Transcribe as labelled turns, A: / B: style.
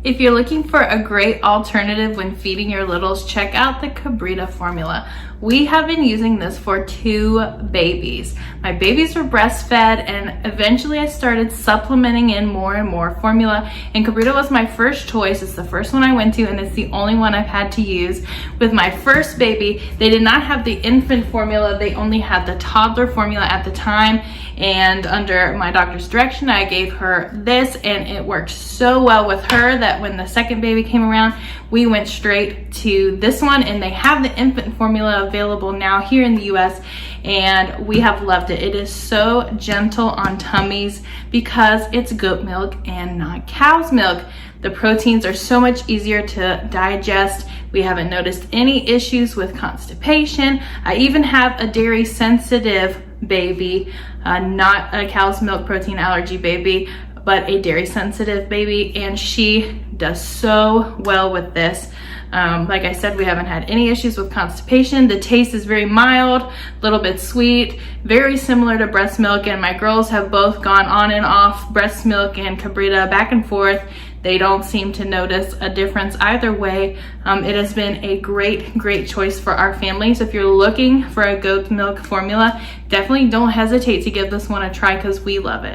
A: If you're looking for a great alternative when feeding your littles, check out the Kabrita formula. We have been using this for 2 babies. My babies were breastfed, and eventually I started supplementing in more and more formula, and Kabrita was my first choice. It's the first one I went to, and it's the only one I've had to use. With my first baby, they did not have the infant formula. They only had the toddler formula at the time, and under my doctor's direction, I gave her this, and it worked so well with her that when the second baby came around, we went straight to this one, and they have the infant formula available now here in the US, and we have loved it. It is so gentle on tummies because it's goat milk and not cow's milk. The proteins are so much easier to digest. We haven't noticed any issues with constipation. I even have a dairy sensitive baby, not a cow's milk protein allergy baby, but a dairy sensitive baby, and she does so well with this. Like I said, we haven't had any issues with constipation. The taste is very mild, a little bit sweet, very similar to breast milk, and my girls have both gone on and off breast milk and Kabrita back and forth. They don't seem to notice a difference either way. It has been a great choice for our family. So if you're looking for a goat milk formula, definitely don't hesitate to give this one a try because we love it.